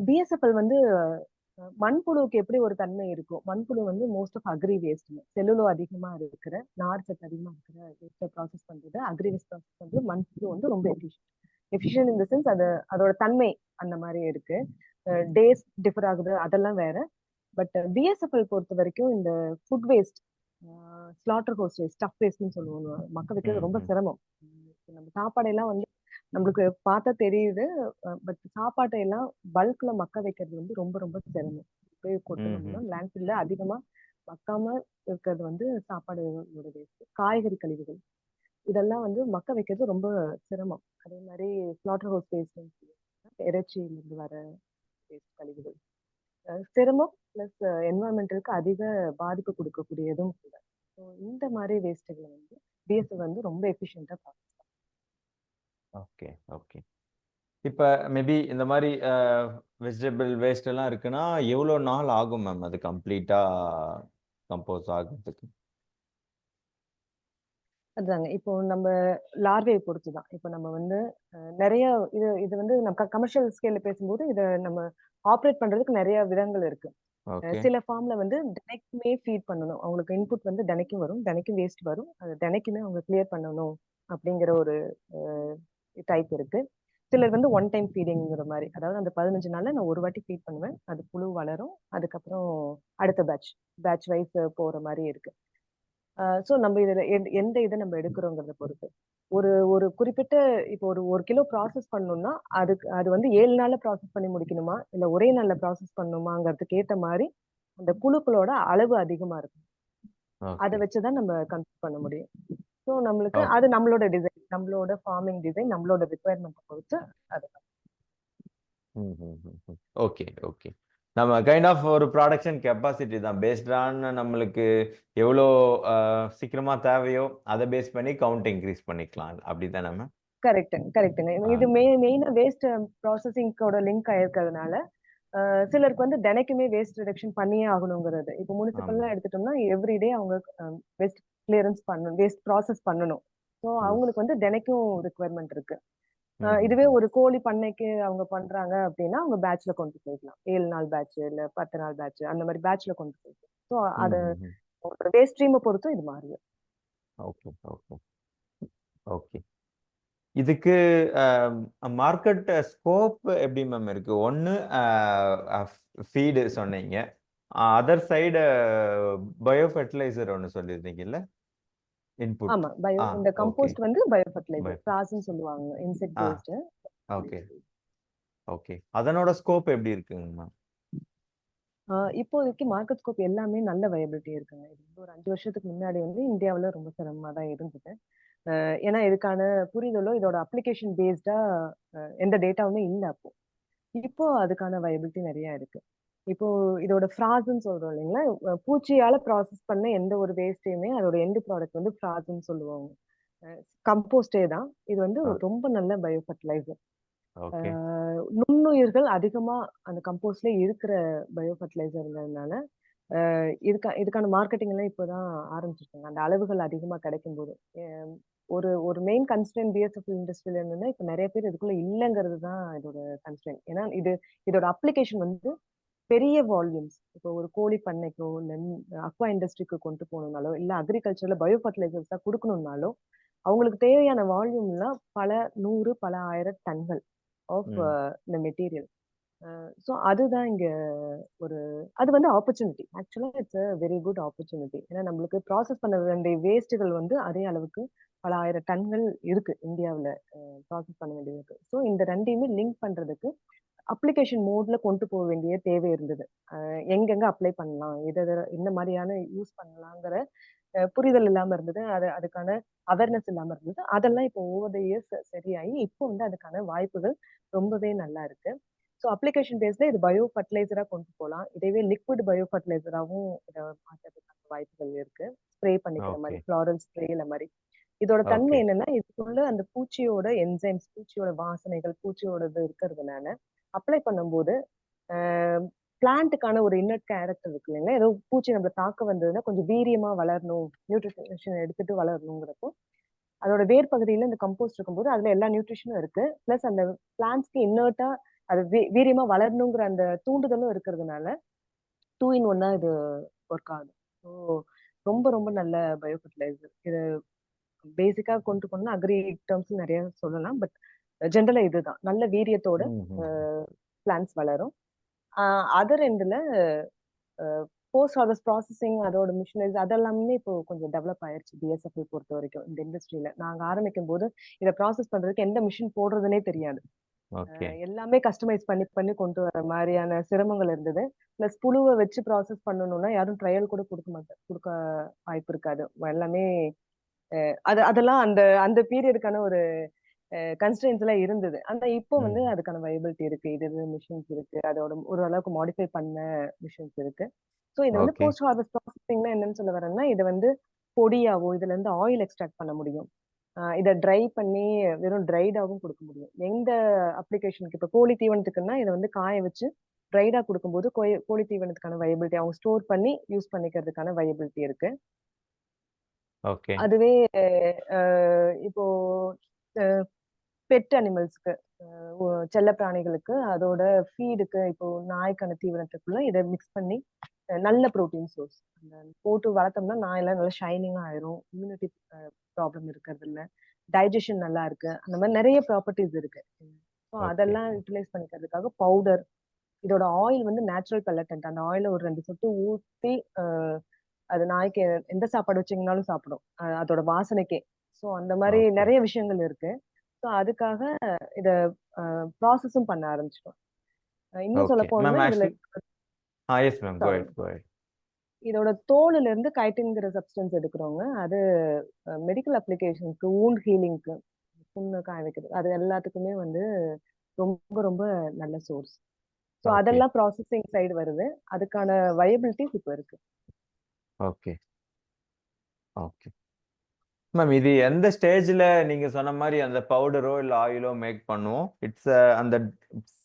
C: பிஎஸ்எஃப்எல் வந்து மண்புழுவுக்கு எப்படி ஒரு தன்மை இருக்கும்? மண்புழு வந்து மோஸ்ட் ஆஃப் அக்ரி வேஸ்ட், செல்லுலோ அதிகமா இருக்கிற, நார் சத்து அதிகமா இருக்கிற வேஸ்ட்டை ப்ராசஸ் பண்றது, அக்ரி வேஸ்ட் ப்ராசஸ் பண்றது மண்புழு வந்து ரொம்ப எஃபிஷியன்ட் இன் த சென்ஸ் அது அதோட தன்மை அந்த மாதிரி இருக்கு. டேஸ் டிஃபர் ஆகுது அதெல்லாம் வேற. பட் பிஎஸ்எஃப்எல் பொறுத்த வரைக்கும் இந்த food waste, slaughter house waste, stuff வேஸ்ட்னு சொல்லுவோம், மக்க வைக்கிறது ரொம்ப சிரமம். நம்ம சாப்பாடெல்லாம் வந்து நம்மளுக்கு பார்த்தா தெரியுது. பட் சாப்பாட்டை எல்லாம் பல்க்ல மக்க வைக்கிறது வந்து ரொம்ப ரொம்ப சிரமம். போய் கொட்டணும்னா லேண்ட்ஃபில்ல அதிகமா மக்காம இருக்கிறது வந்து சாப்பாடோட வேஸ்ட், காய்கறி கழிவுகள் இதெல்லாம் வந்து மக்க வைக்கிறது ரொம்ப சிரமம். அதே மாதிரி ஸ்லாட்டர் ஹவுஸ் வேஸ்ட், இறைச்சியிலிருந்து வர வேஸ்ட் கழிவுகள் சிரமம் பிளஸ் என்வரன்மெண்டலுக்கு அதிக பாதிப்பு கொடுக்கக்கூடியதும் கூட. ஸோ இந்த மாதிரி வேஸ்ட்டுகளை வந்து பிஎஸ்எஃப் வந்து ரொம்ப எஃபிஷியண்டா பார்க்கலாம்.
B: ஓகே ஓகே இப்போ மேபி இந்த மாதிரி வெஜிடபிள் வேஸ்ட் எல்லாம் இருக்குன்னா எவ்வளோ நாள் ஆகும் மேம் அது கம்ப்ளீட்டா கம்போஸ் ஆகிறதுக்கு?
C: அதுதாங்க இப்போ நம்ம லார்வேயை பொறுத்து தான். இப்போ நம்ம வந்து நிறைய இது இது வந்து நம்ம கமர்ஷியல் ஸ்கேல்ல பேசும்போது இதை நம்ம ஆப்ரேட் பண்றதுக்கு நிறைய விதங்கள் இருக்கு.
B: ஓகே
C: சில ஃபார்ம்ல வந்து தினைக்குமே ஃபீட் பண்ணணும். அவங்களுக்கு இன்புட் வந்து தினைக்கும் வரும், தினைக்கும் வேஸ்ட் வரும், அது தினைக்குமே அவங்க கிளியர் பண்ணணும் அப்படிங்கிற ஒரு டைப் இருக்கு. சிலர் வந்து ஒன் டைம் ஃபீடிங்கிற மாதிரி, அதாவது அந்த 15 நாள்ல நான் ஒரு வாட்டி ஃபீட் பண்ணுவேன், அது புழு வளரும், அதுக்கப்புறம் அடுத்த பேட்ச் வைஸ் போற மாதிரி இருக்கு. ஸோ நம்ம இதுல எந்த இதை நம்ம எடுக்கிறோங்கிறத பொறுத்து ஒரு ஒரு குறிப்பிட்ட இப்போ ஒரு கிலோ ப்ராசஸ் பண்ணணும்னா அது வந்து 7 நாள்ல ப்ராசஸ் பண்ணி முடிக்கணுமா, இல்ல ஒரே நாள்ல ப்ராசஸ் பண்ணணுமாங்கிறதுக்கு ஏற்ற மாதிரி அந்த புழுக்களோட அளவு அதிகமா இருக்கும். அதை வச்சுதான் நம்ம கன்சிடர் பண்ண முடியும். ஸோ நம்மளுக்கு அது நம்மளோட டிசைன், நம்மளோட ஃபார்மிங் டிசைன், நம்மளோட ரிக்குவயர்மெண்ட்டை பொறுத்து அது.
B: ஓகே ஓகே நம்ம கைண்ட் ஆஃப் ஒரு ப்ராடக்ஷன் கெப்பாசிட்டி தான் பேஸ்ட் ஆன் நம்மளுக்கு எவ்வளோ சீக்கிரமா தேவையோ அதை பேஸ் பண்ணி கவுண்ட் இன்க்ரீஸ் பண்ணிக்கலாம், அப்படிதானே மேம்?
C: கரெக்டுங்க. இது மெயினா வேஸ்ட் ப்ராசஸிங்கோட லிங்க் ஆயிருக்கிறதுனால சிலருக்கு வந்து தினைக்குமே வேஸ்ட் ரிடக்ஷன் பண்ணியே ஆகணுங்கிறது. இப்போ முனிசிபல்லாம் எடுத்துட்டோம்னா எவ்ரிடே அவங்க வேஸ்ட் கிளியரன்ஸ் பண்ணணும், வேஸ்ட் ப்ராசஸ் பண்ணணும். ஸோ அவங்களுக்கு வந்து தினைக்கும் ரிக்குவயர்மெண்ட் இருக்கு. இதுவே ஒரு கோழி பண்ணைக்கு அவங்க பண்றாங்க அப்படின்னா அவங்க பேட்ச்ல கொண்டு போய்க்கலாம். 7 நாள் பேட்ச் இல்ல 10 நாள் பேட்ச் அந்த மாதிரி பேட்ச்ல கொண்டு போய்க்கலாம். ஸோ அது வேஸ்ட் ஸ்ட்ரீமை பொறுத்தும் இது மாறுது.
B: ஓகே ஓகே ஓகே இதுக்கு மார்க்கெட் ஸ்கோப் எப்படி மேம் இருக்கு? ஒன்று ஃபீடு சொன்னீங்க, அதர் சைடு பயோ ஃபெர்டிலைசர் ஒன்று சொல்லியிருந்தீங்கல்ல, இன்புட்.
C: ஆமா பயோ இந்த
B: ஓகே.
C: கம்போஸ்ட் வந்து பயோ ஃபெர்டிலைசர்
B: பயோ
C: ஃப்ராஸ்ன்னு சொல்லுவாங்க, இன்செக்ட்
B: ஆ
C: பேஸ்டு.
B: Okay okay. அதனோட ஸ்கோப் எப்படி இருக்குங்க மேம்?
C: இப்போதைக்கு மார்க்கெட் ஸ்கோப் எல்லாமே நல்ல வயபிலிட்டி இருக்குங்க. இது வந்து ஒரு 5 வருஷத்துக்கு முன்னாடி வந்து இந்தியாவுல ரொம்ப சிரமமா தான் இருந்தது. ஏன்னா இதுக்கான புரிதலோ இதோட அப்ளிகேஷன் பேஸ்டா எந்த டேட்டாவுமே இல்ல அப்போ. இப்போ அதுக்கான வயபிலிட்டி நிறைய இருக்கு. இப்போ இதோட ஃப்ராஸ்ன்னு சொல்றோம் இல்லைங்களா? பூச்சியால ப்ராசஸ் பண்ண எந்த ஒரு வேஸ்ட்டையுமே அதோட எண்ட் ப்ராடக்ட் வந்து ஃப்ராஸ்ன்னு சொல்லுவாங்க. கம்போஸ்டே தான். இது வந்து
B: ஆ
C: ரொம்ப நல்ல பயோ ஃபெர்டிலைசர்.
B: ஓகே
C: நுண்ணுயிர்கள் அதிகமா அந்த கம்போஸ்ட்ல இருக்கிற பயோ ஃபெர்டிலைசர்ங்கிறதுனால இதுக்கான மார்க்கெட்டிங் எல்லாம் இப்போதான் ஆரம்பிச்சிருக்காங்க. அந்த அளவுகள் அதிகமா கிடைக்கும்போது. ஒரு ஒரு மெயின் கன்ஸ்ட்ரெயின் பிஎஸ்எஃப் இண்டஸ்ட்ரியில என்னன்னா, இப்ப நிறைய பேர் இதுக்குள்ள இல்லைங்கிறது தான் இதோட கன்ஸ்ட்ரெயின். ஏன்னா இதோட அப்ளிகேஷன் வந்து பெரிய வால்யூம்ஸ். இப்போ ஒரு கோழி பண்ணைக்கோ, இல்ல அக்வா இண்டஸ்ட்ரிக்கு கொண்டு போகணும்னாலோ, இல்ல அக்ரிகல்ச்சர்ல பயோ ஃபெர்டிலைசர்ஸ் தான் கொடுக்கணும்னாலோ, அவங்களுக்கு தேவையான வால்யூம்லாம் பல 100, பல 1000 டன்கள் ஆஃப்
B: ம்
C: இந்த மெட்டீரியல். ஸோ அதுதான் இங்க ஒரு அது வந்து ஆப்பர்ச்சுனிட்டி. ஆக்சுவலா it's a very good opportunity. ஏன்னா நம்மளுக்கு ப்ராசஸ் பண்ண வேண்டிய வேஸ்ட்டுகள் வந்து அதே அளவுக்கு பல 1000 டன்கள் இருக்கு இந்தியாவுல ப்ராசஸ் பண்ண வேண்டியது இருக்கு. ஸோ இந்த 2யுமே லிங்க் பண்றதுக்கு அப்ளிகேஷன் மோட்ல கொண்டு போக வேண்டிய தேவை இருந்தது. எங்கெங்க அப்ளை பண்ணலாம், என்ன மாதிரியான யூஸ் பண்ணலாங்கிற புரிதல் இல்லாம இருந்தது. அதுக்கான அவேர்னஸ் இல்லாம இருந்தது. அதெல்லாம் இப்போ ஓவர் த இயர்ஸ் சரியாயி, இப்போ வந்து அதுக்கான வாய்ப்புகள் ரொம்பவே நல்லா இருக்கு. ஸோ அப்ளிகேஷன் பேஸ்ல இது பயோ ஃபெர்டிலைசரா கொண்டு போலாம். இதுவே லிக்விட் பயோ ஃபெர்டிலைசராவும் இத மாத்துறதுக்கான வாய்ப்புகள் இருக்கு. ஸ்ப்ரே பண்ணிக்கிற
B: ஓகே
C: மாரி, ஃப்ளாரல் ஸ்ப்ரேல மாரி. இதோட தன்மை
B: ஓகே
C: என்னன்னா, இதுக்குள்ள அந்த பூச்சியோட என்சைம்ஸ், பூச்சியோட வாசனைகள், பூச்சியோட இது இருக்கிறதுனால, அப்ளை பண்ணும்போது பிளான்ட்டுக்கான ஒரு இன்னர் கேரக்டர் இருக்கு இல்லைங்களா? ஏதோ பூச்சி நம்மள தாக்க வந்ததுன்னா கொஞ்சம் வீரியமா வளரணும், நியூட்ரிஷன் எடுத்துட்டு வளரணுங்கிறப்போ, அதோட வேர் பகுதியில இந்த கம்போஸ்ட் இருக்கும்போது அதுல எல்லா நியூட்ரிஷனும் இருக்கு. பிளஸ் அந்த பிளான்ட்ஸ்க்கு இன்னர்ட்டா அது வீரியமா வளரணுங்கிற அந்த தூண்டுதலும் இருக்கிறதுனால 2 இன் 1 இது ஒர்க் ஆகுது. ஸோ ரொம்ப ரொம்ப நல்ல பயோ ஃபெர்டிலைசர். இது பேசிக்கா கொண்டு போனா அக்ரி டெர்ம்ஸ் நிறைய சொல்லலாம். பட் ஜென்ரலா இதுதான். நல்ல வீரியத்தோட
B: ம் ம்
C: பிளான்ட்ஸ் வளரும். அதர் எண்டுல போஸ்ட் ஹார்வெஸ்ட் ப்ராசஸிங் அதோட மிஷினரிஸ் அதெல்லாமே இப்போ கொஞ்சம் டெவலப் ஆயிருச்சு பிஎஸ்எஃப்ஐ பொறுத்த வரைக்கும் இந்த இண்டஸ்ட்ரியில. நாங்க ஆரம்பிக்கும் போது இதை ப்ராசஸ் பண்றதுக்கு எந்த மிஷின் போடுறதுனே தெரியாது.
B: ஓகே
C: எல்லாமே கஸ்டமைஸ் பண்ணி பண்ணி கொண்டு வர மாதிரியான சிரமங்கள் இருந்தது. பிளஸ் புழுவை வச்சு ப்ராசஸ் பண்ணணும்னா யாரும் ட்ரையல் கூட கொடுக்க வாய்ப்பு இருக்காது. எல்லாமே அதெல்லாம் அந்த அந்த பீரியடுக்கான ஒரு கன்ஸ்ட்ரெயின்ஸ் எல்லாம் இருந்தது. ஆனா இப்போ வந்து
B: ம்
C: அதுக்கான வைபிலிட்டி இருக்கு. இது மிஷின்ஸ் இருக்கு. அதோட ஓரளவுக்கு மாடிஃபை பண்ண மிஷின்ஸ் இருக்கு. ஸோ இது வந்து
B: ஓகே
C: போஸ்ட் ஹார்வெஸ்ட் ப்ராசஸிங்னா என்னன்னு சொல்ல வரேன்னா, இதை வந்து பொடியாவோ இதுல இருந்து ஆயில் எக்ஸ்ட்ராக்ட் பண்ண முடியும். இதை ட்ரை பண்ணி வெறும் ட்ரைடாவும் கொடுக்க முடியும். எந்த அப்ளிகேஷனுக்கு இப்போ கோழி தீவனத்துக்குன்னா இதை வந்து காய வச்சு ட்ரைடா கொடுக்கும்போது கோழி தீவனத்துக்கான வயபிலிட்டி அவங்க ஸ்டோர் பண்ணி யூஸ் பண்ணிக்கிறதுக்கான வயபிலிட்டி இருக்கு.
B: ஓகே
C: அதுவே இப்போ பெட் அனிமல்ஸ்க்கு செல்ல பிராணிகளுக்கு அதோட ஃபீடுக்கு இப்போ நாய்க்கான தீவனத்துக்குள்ள இதை மிக்ஸ் பண்ணி நல்ல ப்ரோட்டீன் சோர்ஸ் போட்டு வளர்த்தோம்னா நாயெல்லாம் நல்லா ஷைனிங்கா ஆயிரும். இம்யூனிட்டி ப்ராப்ளம் இருக்கிறது இல்ல, டைஜஷன் நல்லா இருக்கு, அந்த மாதிரி நிறைய ப்ராப்பர்ட்டிஸ் இருக்கு. ஸோ
B: ஓகே
C: அதெல்லாம் யூட்டிலைஸ் பண்ணிக்கிறதுக்காக பவுடர், இதோட ஆயில் வந்து நேச்சுரல் பெல்லட்டன்ட். அந்த ஆயில ஒரு 2 சொட்டு ஊற்றி அது நாய்க்கு எந்த சாப்பாடு வச்சீங்கன்னாலும் சாப்பிடும், அதோட வாசனைக்கே. ஸோ அந்த மாதிரி
B: ஓகே
C: நிறைய விஷயங்கள் இருக்கு. ஸோ அதுக்காக இத ப்ராசஸும் பண்ண ஆரம்பிச்சிட்டோம். இன்னும் சொல்ல
B: ஓகே மேம்
C: போனோம்னா இதுல
B: actually yes ma'am go ahead go ahead
C: இதோட தோலுல இருந்து கைட்டின்ங்கிற சப்ஸ்டன்ஸ் எடுக்கிறோங்க. அது மெடிக்கல் அப்ளிகேஷனுக்கு, வூண்ட் ஹீலிங்க்கு, புண்ணு காய வைக்கிறது, அது எல்லாத்துக்குமே வந்து ரொம்ப ரொம்ப நல்ல சோர்ஸ். ஸோ
B: ஓகே
C: அதெல்லாம் ப்ராசஸிங் சைடு வருது. அதுக்கான வயபிலிட்டிஸ் இப்போ இருக்கு.
B: ஓகே ஓகே மேம் இது எந்த ஸ்டேஜ்ல நீங்க சொன்ன மாதிரி அந்த பவுடரோ இல்ல ஆயிலோ மேக் பண்ணுவோம்? இட்ஸ் அந்த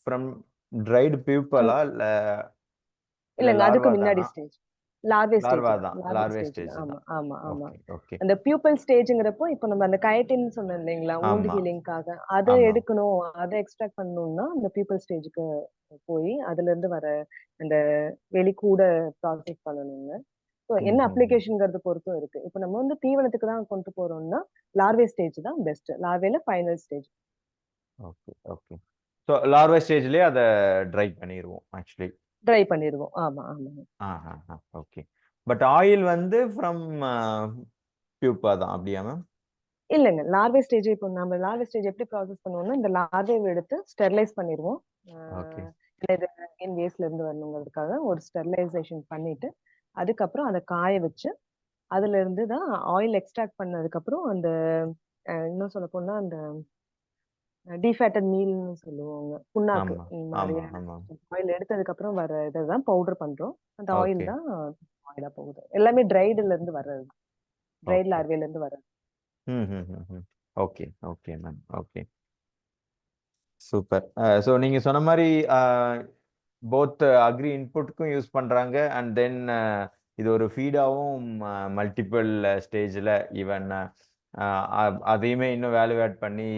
B: ஃப்ரம் ட்ரைடு பியூப்பலா இல்ல இல்ல
C: இல்லங்க, அதுக்கு
B: லார்வா
C: முன்னாடி
B: தானா?
C: ஸ்டேஜ். லார்வே ஸ்டேஜ்
B: லார்வா
C: தான்.
B: தான்,
C: லார்வே
B: லார்வே
C: ஸ்டேஜ்
B: ஸ்டேஜ்
C: தான். ஆமா,
B: தான்.
C: ஆமா, ஆமா.
B: ஓகே ஓகே
C: அந்த பியூப்பல் ஸ்டேஜ்ங்கிறப்போ இப்போ நம்ம அந்த கயட்டின் சொன்னோம் இல்லைங்களா, வூண்ட்
B: ஆமா
C: ஹீலிங்காக அதை
B: ஆமா
C: எடுக்கணும், அதை எக்ஸ்ட்ராக்ட் பண்ணணும்னா அந்த பியூப்பல் ஸ்டேஜுக்கு போய் அதுல இருந்து வர அந்த வெளி கூட ப்ராசஸ் பண்ணணுங்க. ஸோ என்ன அப்ளிகேஷன்ங்கிறது பொறுத்தும் இருக்கு. இப்போ நம்ம வந்து தீவனத்துக்கு தான் கொண்டு போறோம்னா லார்வே ஸ்டேஜ் தான் பெஸ்ட். லார்வேல final stage.
B: Okay okay. So larva ஸ்டேஜ்லயே அதை ட்ரை பண்ணிடுவோம் ஆக்சுவலி.
C: ட்ரை பண்ணிடுவோம். ஆமா ஆமாங்க.
B: ஓகே. பட் ஆயில் வந்து ஃப்ரம் பியூப்பா தான் அப்படியா மேம்?
C: இல்லைங்க, லார்வே ஸ்டேஜ் இப்போ நம்ம லார்வே ஸ்டேஜ் எப்படி ப்ராசஸ் பண்ணுவோம்னா இந்த லார்வேவை எடுத்து ஸ்டெர்லைஸ் பண்ணிடுவோம்.
B: ஓகே
C: இது அகைன் வேஸ்ட்ல இருந்து வரணுங்கிறதுக்காக ஒரு ஸ்டெர்லைசேஷன் பண்ணிட்டு அதுக்கப்புறம் அதை காய வச்சு அதுல இருந்து தான் ஆயில் எக்ஸ்ட்ராக்ட் பண்ணதுக்கு அப்புறம் அந்த இன்னும் சொல்ல போனா அந்த டீஃபேட்டட் மீல்னு சொல்லுவாங்க, புண்ணாக்கு.
B: ஆமா
C: இந்த
B: ஆமா
C: மாதிரியான
B: ஆமா.
C: ஆயில் எடுத்ததுக்கு அப்புறம் வர இதை தான் பவுடர் பண்றோம். அந்த ஆயில்
B: ஓகே
C: தான் ஆயிலா போகுது. எல்லாமே ட்ரைடுல இருந்து வர்றது, ட்ரைட்
B: ஓகே.
C: லார்வேல இருந்து வர்றது.
B: Okay okay ma'am. Okay super. So நீங்க சொன்ன மாதிரி போத் அக்ரி இன்புட்டுக்கும் யூஸ் பண்றாங்க அண்ட் தென் இது ஒரு ஃபீடாகவும் மல்டிபிள் ஸ்டேஜில் ஈவன் அதையுமே இன்னும் வேல்யூ ஆட் பண்ணி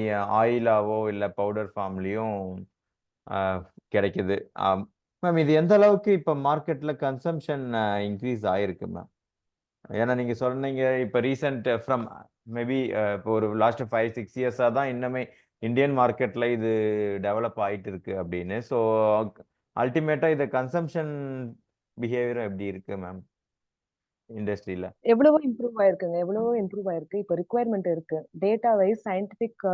B: ஆயிலாவோ இல்லை பவுடர் ஃபார்ம்லேயும் கிடைக்குது. மேம் இது எந்த அளவுக்கு இப்போ மார்க்கெட்டில் கன்சம்ஷன் இன்க்ரீஸ் ஆகிருக்கு மேம்? ஏன்னா நீங்கள் சொன்னீங்க இப்போ ரீசெண்ட் ஃப்ரம் மேபி இப்போ ஒரு லாஸ்ட் 5-6 இயர்ஸாக தான் இன்னுமே இந்தியன் மார்க்கெட்டில் இது டெவலப் ஆகிட்டு இருக்கு அப்படின்னு. ஸோ அல்டிமேட்டாக இது கன்சம்ஷன் பிஹேவியரும் எப்படி இருக்கு மேம் இண்டஸ்ட்ரியில்?
C: எவ்வளவோ இம்ப்ரூவ் ஆயிருக்கு. இப்போ ரிக்குவயர்மெண்ட் இருக்கு. Data wise scientific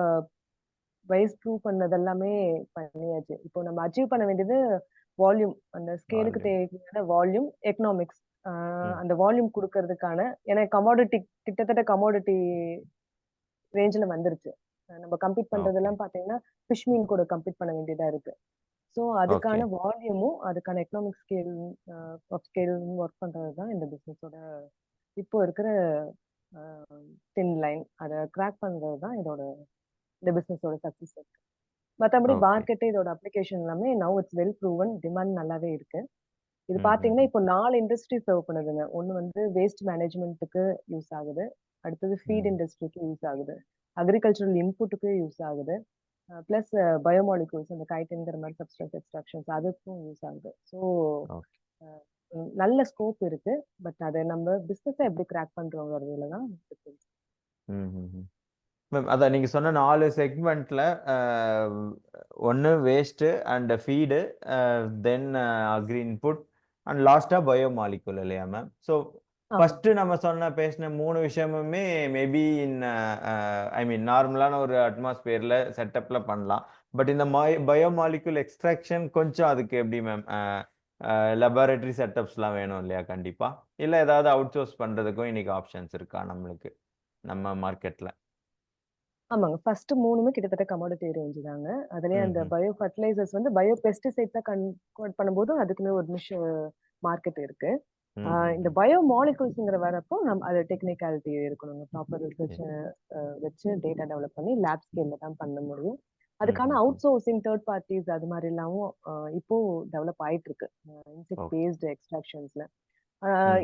C: wise prove பண்ணது எல்லாமே பண்ணியாச்சு. இப்போ நம்ம அச்சீவ் பண்ண வேண்டியது வால்யூம். அந்த ஸ்கேலுக்கு தேவையான வால்யூம், எக்கனாமிக்ஸ். அந்த வால்யூம் கொடுக்கறதுக்கான, ஏன்னா கமாடிட்டி கிட்டத்தட்ட கமாடிட்டி ரேஞ்சில் வந்துருச்சு. நம்ம கம்பீட் பண்றதெல்லாம் பாத்தீங்கன்னா ஃபிஷ் மீன் கூட கம்பீட் பண்ண வேண்டியதா இருக்கு. ஸோ அதுக்கான வால்யூமும் அதுக்கான எக்கனாமிக் ஸ்கேலும் ஒர்க் பண்றது தான் இந்த பிஸ்னஸோட இப்போ இருக்கிற தின் லைன். அதை கிராக் பண்றது தான் இந்த பிஸ்னஸோட சக்சஸ் இருக்கு. மற்றபடி மார்க்கெட்டு இதோட அப்ளிகேஷன் எல்லாமே now it's well proven, demand நல்லாவே இருக்கு. இது பாத்தீங்கன்னா இப்போ 4 இண்டஸ்ட்ரி சர்வ் பண்ணுதுங்க. ஒன்னு வந்து வேஸ்ட் மேனேஜ்மெண்ட்டுக்கு யூஸ் ஆகுது, அடுத்தது ஃபீட் இண்டஸ்ட்ரிக்கு யூஸ் ஆகுது, அக்ரிகல்ச்சரல் இன்புட்டுக்கு யூஸ் ஆகுது, பிளஸ் பயோமாலிகூல்ஸ் அந்த கைட்டின்ங்கிற மாதிரி சப்ஸ்டன்ஸ் எக்ஸ்ட்ராக்ஷன்ஸ் அதுக்கும் யூஸ் ஆகுது. ஸோ நல்ல ஸ்கோப் இருக்கு. பட் அதை நம்ம பிஸ்னஸை எப்படி கிராக் பண்றோங்கிறதுல தான் டிஃபரன்ஸ்.
B: மேம் அதான் நீங்கள் சொன்ன 4 செக்மெண்ட்டில் ஒன்று waste and feed, then agri input and லாஸ்ட்டாக பயோ மாலிகுல் இல்லையா மேம்? ஸோ ஃபஸ்ட்டு நம்ம பேசின 3 விஷயமுமே மேபி இன் ஐ மீன் நார்மலான ஒரு அட்மாஸ்பியரில் செட்டப்பில் பண்ணலாம். பட் இந்த பயோ மாலிகுல் எக்ஸ்ட்ராக்ஷன் கொஞ்சம் அதுக்கு எப்படி மேம் லெபார்டரி செட்டப்ஸ்லாம் வேணும் இல்லையா கண்டிப்பாக? இல்லை ஏதாவது அவுட் சோர்ஸ் பண்ணுறதுக்கும் இன்னைக்கு ஆப்ஷன்ஸ் இருக்கா நம்மளுக்கு நம்ம மார்க்கெட்டில்?
C: ஆமாங்க, ஃபர்ஸ்ட் 3மே கிட்டத்தட்ட கமாடிட்டி ரேஞ்ச் தாங்க. அதுலயே அந்த பயோ ஃபர்டிலைசர்ஸ் வந்து பயோ பெஸ்டிசைட்ஸா கன்வெர்ட் பண்ணும்போது அதுக்குமே ஒரு நிஷ் மார்க்கெட் இருக்கு. இந்த பயோ மாலிகூல்ஸ்ங்கிற வரப்போ நம்ம அது டெக்னிக்காலிட்டி இருக்கணுங்க. ப்ராப்பர் ரிசர்ச் வச்சு டேட்டா டெவலப் பண்ணி லேப் ஸ்கேல்ல தான் பண்ண முடியும். அதுக்கான அவுட் சோர்சிங் தேர்ட் பார்ட்டிஸ் அது மாதிரி எல்லாமும் இப்போ டெவலப் ஆயிட்டு இருக்கு இன்செக்ட் பேஸ்டு எக்ஸ்ட்ராக்ஷன்ஸ்ல.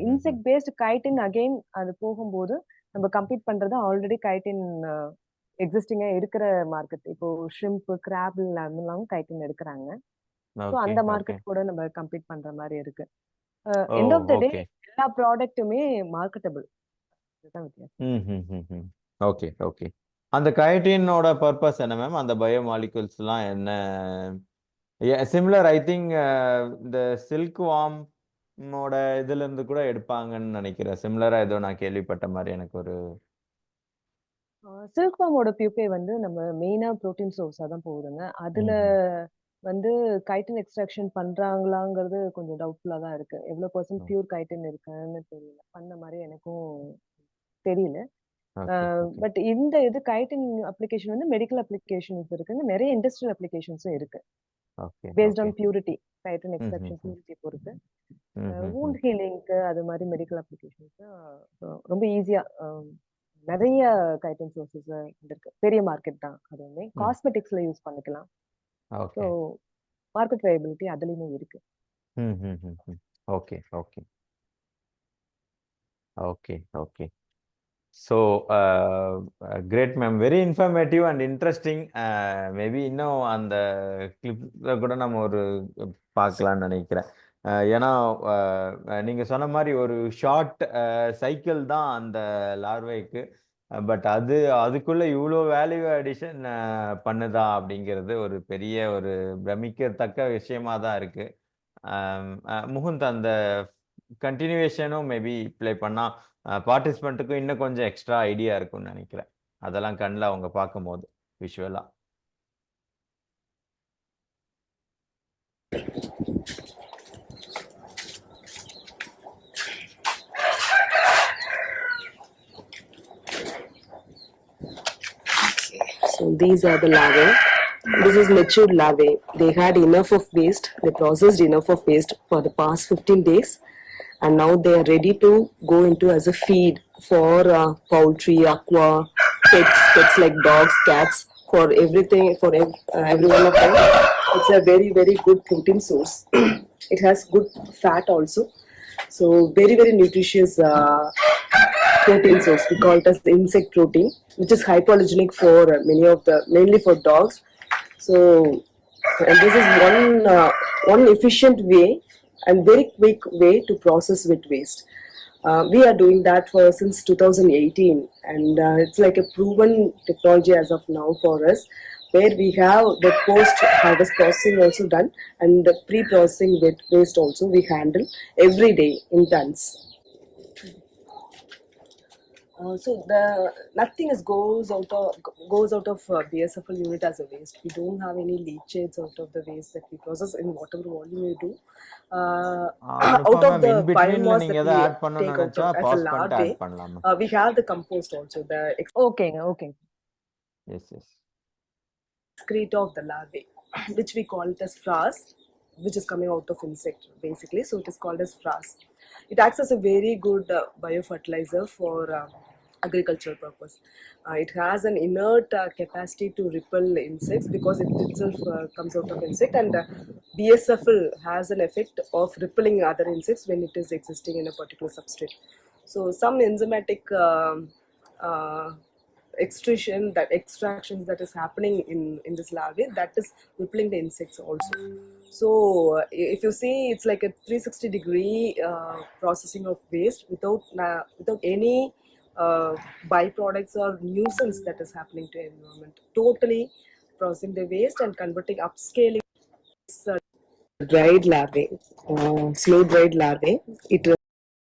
C: இன்செக்ட் பேஸ்டு கைட்டின் அகைன் அது போகும்போது நம்ம கம்பீட் பண்றது ஆல்ரெடி கைட்டின் எக்ஸிஸ்டிங்கா இருக்கிற மார்க்கெட். இப்போ ஷ்ரிம்ப், கிராப் எல்லாம் கைட்டின் எடுக்கிறாங்க. ஸோ அந்த மார்க்கெட் கூட நம்ம கம்பீட் பண்ற மாதிரி இருக்கு. எண்ட் ஆஃப் த டே எல்லா ப்ராடக்ட்டுமே மார்க்கெட்டபிள். இதுதான் வித்தியாசம்.
B: Okay okay. அந்த கைட்டினோட பர்பஸ் என்ன மேம்? அந்த பயோ மாலிகூல்ஸ்லாம் என்ன? சிமிலர் ஐ திங்க் இந்த சில்க் வார்மோட இதுல இருந்து கூட எடுப்பாங்கன்னு நினைக்கிறேன். சிமிலரா ஏதோ நான் கேள்விப்பட்ட மாதிரி எனக்கு ஒரு
C: சில்க் வார்மோட பியூப்பே வந்து நம்ம மெயினா புரோட்டீன் சோர்ஸா தான் போகுதுங்க. அதுல வந்து கைட்டின் எக்ஸ்ட்ராக்ஷன் பண்றாங்களாங்கிறது கொஞ்சம் டவுட்ஃபுல்லா தான் இருக்கு. எவ்வளவு % பியூர் கைட்டின் இருக்குன்னு தெரியல. பண்ண மாதிரி எனக்கும் தெரியல. பட் இந்த இது கைட்டின் அப்ளிகேஷன் வந்து மெடிக்கல் அப்ளிகேஷன்ஸ் இருக்குங்க, நிறைய இண்டஸ்ட்ரியல் அப்ளிகேஷன்ஸும் இருக்கு. Based on purity, chitin extraction purity பொறுத்து வூண்ட் ஹீலிங்க்கு அது மாதிரி மெடிக்கல் அப்ளிகேஷன்ஸ் ரொம்ப ஈஸியா நிறைய கைட்டின் சோர்சஸ் இருக்கு. பெரிய மார்க்கெட் தான். அதுவுமே காஸ்மெட்டிக்ஸ்ல யூஸ் பண்ணிக்கலாம். ஸோ மார்க்கெட் வயபிலிட்டி அதுலயுமே இருக்கு.
B: Okay okay okay okay. So great ma'am, very informative and interesting. Maybe இன்னும் அந்த கிளிப்ல கூட நம்ம ஒரு பார்க்கலாம்னு நினைக்கிறேன். ஏன்னா நீங்க சொன்ன மாதிரி ஒரு ஷார்ட் சைக்கிள் தான் அந்த லார்வைக்கு. பட் அதுக்குள்ள இவ்வளோ வேல்யூ அடிஷன் பண்ணுதா அப்படிங்கிறது ஒரு பெரிய ஒரு பிரமிக்கத்தக்க விஷயமா தான் இருக்கு. முகுந்த், அந்த கண்டினியூவேஷனும் மேபி ப்ளே பண்ணா பார்ட்டிசிபெண்ட்டுக்கும் இன்னும் கொஞ்சம் எக்ஸ்ட்ரா ஐடியா இருக்கும்னு நினைக்கிறேன். அதெல்லாம் கண்ணில் அவங்க பார்க்கும்போது விஷுவலா.
D: So these are the larvae. This is matured larvae. They had enough of waste. They processed enough of waste for the past 15 days, and now they are ready to go into as a feed for poultry, aqua, pets like dogs, cats, for everything, for every one of them. It's a very, very good protein source. It has good fat also. So very, very nutritious protein source. We call it as the insect protein, which is hypoallergenic for mainly for dogs. So, and this is one efficient way and very quick way to process wet waste. We are doing that since 2018, and it's like a proven technology as of now for us, where we have the post-harvest processing also done, and the pre-processing wet waste also we handle every day in tons. So nothing goes out of BSFL unit as a waste. We don't have any leachates out of the waste that we process in whatever volume we do. Out of the biomass that we take out of as a larvae, we have the compost also.
C: Okay.
B: Yes.
D: Excrete of the larvae, which we call it as frass, which is coming out of insect basically. So it is called as frass. It acts as a very good biofertilizer for agricultural purpose. It has an inert capacity to repel insects because it itself comes out of insect, and BSFL has an effect of repelling other insects when it is existing in a particular substrate. So some enzymatic extractions that is happening in this larvae, that is repelling the insects also. So if you see, it's like a 360-degree processing of waste without any byproducts or nuisance that is happening to environment. Totally processing the waste and converting, upscaling dried larvae, slow dried larvae. It